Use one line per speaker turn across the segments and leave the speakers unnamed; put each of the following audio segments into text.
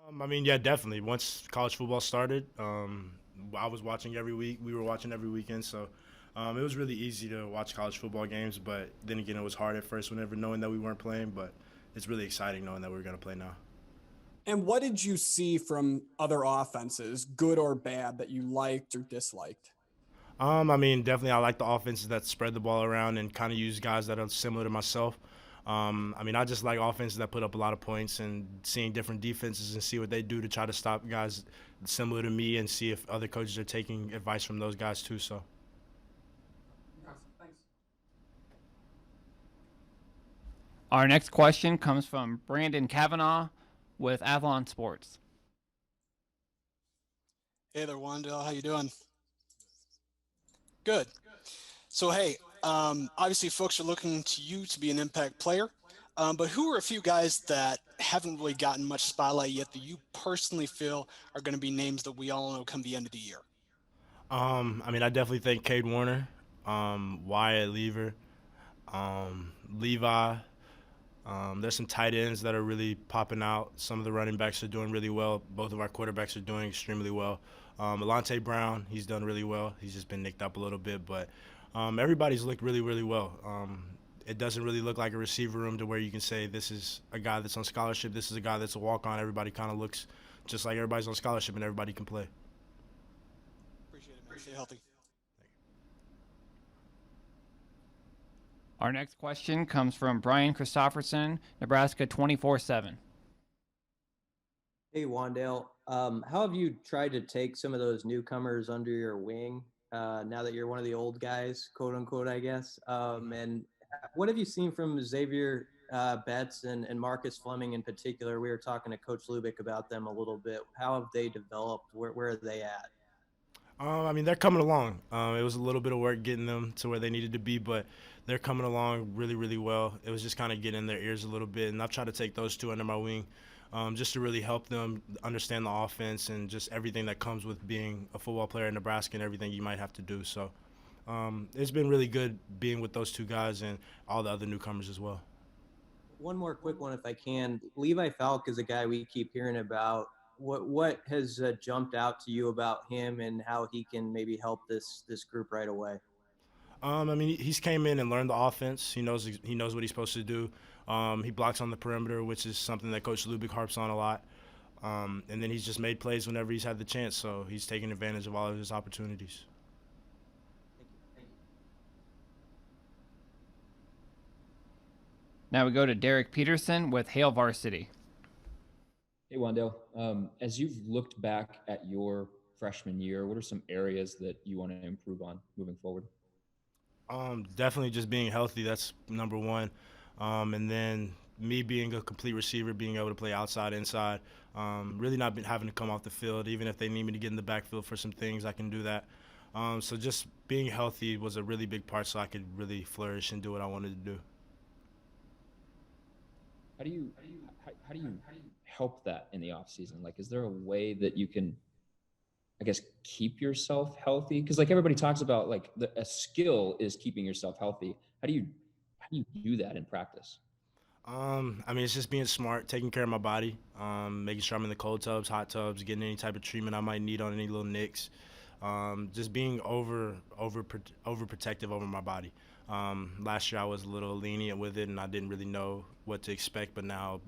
I mean, yeah, definitely. Once college football started, I was watching every week. We were watching every weekend, so it was really easy to watch college football games. But then again, it was hard at first whenever knowing that we weren't playing. But it's really exciting knowing that we're going to play now.
And what did you see from other offenses, good or bad, that you liked or disliked?
I mean, definitely, I like the offenses that spread the ball around and kind of use guys that are similar to myself. I mean, I just like offenses that put up a lot of points and seeing different defenses and see what they do to try to stop guys similar to me and see if other coaches are taking advice from those guys too. So.
Our next question comes from Brandon Kavanaugh with Avalon Sports.
Hey there, Wan'Dale. How you doing? Good. So, hey, obviously folks are looking to you to be an impact player, but who are a few guys that haven't really gotten much spotlight yet that you personally feel are going to be names that we all know come the end of the year?
I mean, I definitely think Cade Warner, Wyatt Lever, Levi. There's some tight ends that are really popping out. Some of the running backs are doing really well. Both of our quarterbacks are doing extremely well. Alante Brown, he's done really well. He's just been nicked up a little bit, but everybody's looked really, really well. It doesn't really look like a receiver room to where you can say this is a guy that's on scholarship, this is a guy that's a walk-on. Everybody kind of looks just like everybody's on scholarship and everybody can play.
Appreciate it, man. Stay healthy.
Our next question comes from Brian Christopherson, Nebraska 24/7.
Hey, Wan'Dale. How have you tried to take some of those newcomers under your wing now that you're one of the old guys, quote unquote, I guess? And what have you seen from Xavier Betts and Marcus Fleming in particular? We were talking to Coach Lubick about them a little bit. How have they developed? Where are they at?
I mean, they're coming along. It was a little bit of work getting them to where they needed to be, but they're coming along really, really well. It was just kind of getting in their ears a little bit, and I've tried to take those two under my wing just to really help them understand the offense and just everything that comes with being a football player in Nebraska and everything you might have to do. So it's been really good being with those two guys and all the other newcomers as well.
One more quick one, if I can. Levi Falk is a guy we keep hearing about. What has jumped out to you about him and how he can maybe help this group right away?
I mean, he's came in and learned the offense. He knows what he's supposed to do. He blocks on the perimeter, which is something that Coach Lubick harps on a lot. And then he's just made plays whenever he's had the chance. So he's taking advantage of all of his opportunities.
Now we go to Derek Peterson with Hale Varsity.
Hey, Wan'Dale. As you've looked back at your freshman year, what are some areas that you want to improve on moving forward?
Definitely just being healthy. That's number one. And then me being a complete receiver, being able to play outside, inside, really not been having to come off the field. Even if they need me to get in the backfield for some things, I can do that. So just being healthy was a really big part so I could really flourish and do what I wanted to do.
How do you help that in the off season? Like, is there a way that you can, I guess, keep yourself healthy? Because like everybody talks about, like a skill is keeping yourself healthy. How do you do that in practice?
I mean, it's just being smart, taking care of my body, making sure I'm in the cold tubs, hot tubs, getting any type of treatment I might need on any little nicks. Just being overprotective over my body. Last year I was a little lenient with it, and I didn't really know what to expect. But now,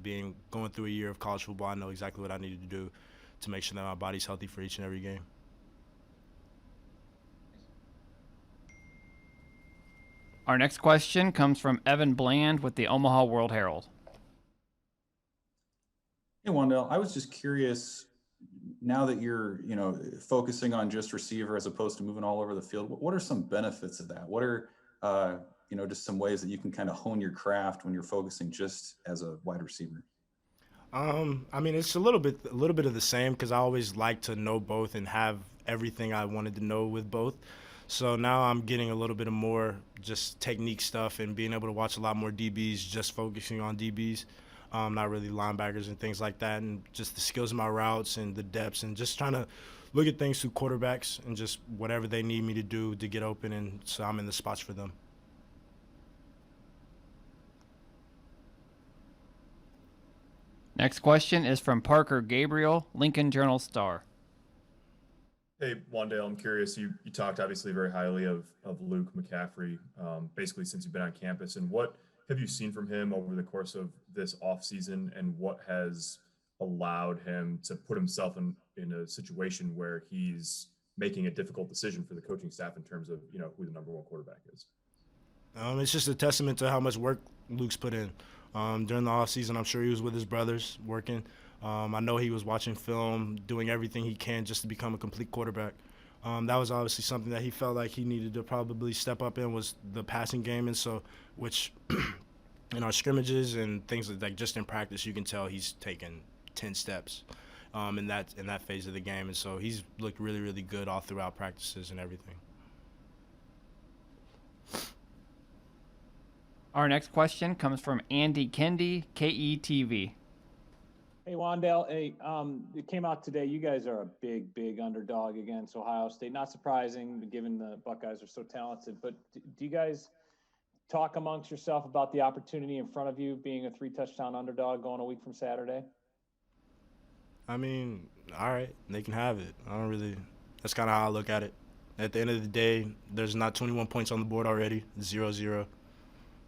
going through a year of college football, I know exactly what I needed to do to make sure that my body's healthy for each and every game.
Our next question comes from Evan Bland with the Omaha World Herald.
Hey, Wan'Dale, I was just curious, now that you're, focusing on just receiver as opposed to moving all over the field, what are some benefits of that? What are, just some ways that you can kind of hone your craft when you're focusing just as a wide receiver?
I mean, it's a little bit of the same because I always like to know both and have everything I wanted to know with both. So now I'm getting a little bit of more just technique stuff and being able to watch a lot more DBs, just focusing on DBs, not really linebackers and things like that, and just the skills of my routes and the depths and just trying to look at things through quarterbacks and just whatever they need me to do to get open, and so I'm in the spots for them.
Next question is from Parker Gabriel, Lincoln Journal-Star.
Hey, Wan'Dale, I'm curious. You talked obviously very highly of Luke McCaffrey, basically since you've been on campus. And what have you seen from him over the course of this offseason, and what has allowed him to put himself in a situation where he's making a difficult decision for the coaching staff in terms of, who the number one quarterback is?
It's just a testament to how much work Luke's put in. During the offseason, I'm sure he was with his brothers working. I know he was watching film, doing everything he can just to become a complete quarterback. That was obviously something that he felt like he needed to probably step up in, was the passing game. And so, which in our scrimmages and things like just in practice, you can tell he's taken 10 steps in that phase of the game. And so he's looked really, really good all throughout practices and everything.
Our next question comes from Andy Kendi, KETV.
Hey, Wan'Dale. Hey, it came out today. You guys are a big, big underdog against Ohio State. Not surprising, given the Buckeyes are so talented. But do you guys talk amongst yourself about the opportunity in front of you, being a 3-touchdown underdog going a week from Saturday?
I mean, all right, they can have it. That's kind of how I look at it. At the end of the day, there's not 21 points on the board already, 0-0.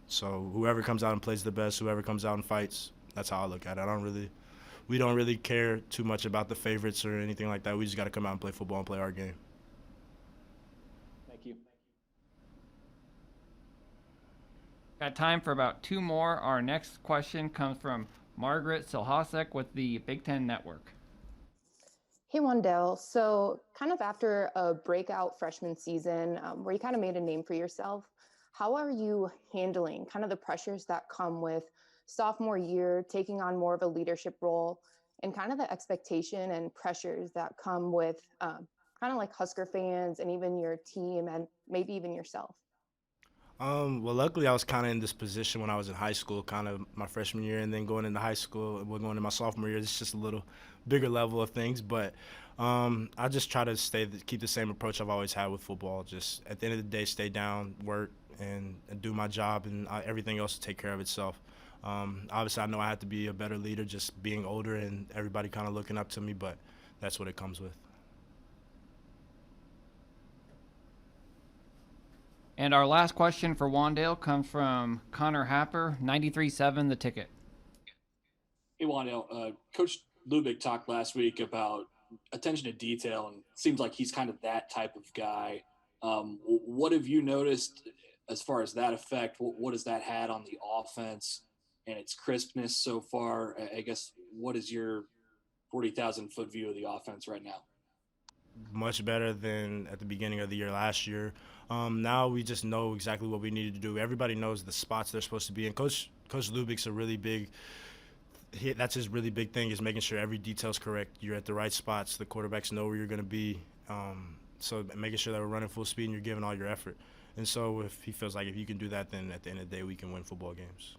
So whoever comes out and plays the best, whoever comes out and fights, that's how I look at it. We don't really care too much about the favorites or anything like that. We just got to come out and play football and play our game.
Thank you.
Got time for about 2 more. Our next question comes from Margaret Silhasek with the Big Ten Network.
Hey, Wan'Dale. So kind of after a breakout freshman season where you kind of made a name for yourself, how are you handling kind of the pressures that come with sophomore year, taking on more of a leadership role, and kind of the expectation and pressures that come with kind of like Husker fans and even your team and maybe even yourself?
Well, luckily I was kind of in this position when I was in high school, kind of my freshman year, and then going into high school, going into my sophomore year. It's just a little bigger level of things, but I just try to keep the same approach I've always had with football. Just at the end of the day, stay down, work, and do my job, and everything else will take care of itself. Obviously, I know I have to be a better leader, just being older and everybody kind of looking up to me, but that's what it comes with.
And our last question for Wan'Dale comes from Connor Happer, 93.7 The Ticket.
Hey, Wan'Dale. Coach Lubick talked last week about attention to detail, and it seems like he's kind of that type of guy. What have you noticed as far as that effect? What has that had on the offense and its crispness so far? I guess, what is your 40,000-foot view of the offense right now?
Much better than at the beginning of the year last year. Now we just know exactly what we needed to do. Everybody knows the spots they're supposed to be in. Coach Lubick's a really big – that's his really big thing, is making sure every detail's correct. You're at the right spots. The quarterbacks know where you're going to be. So making sure that we're running full speed and you're giving all your effort. And so if he feels like if you can do that, then at the end of the day we can win football games.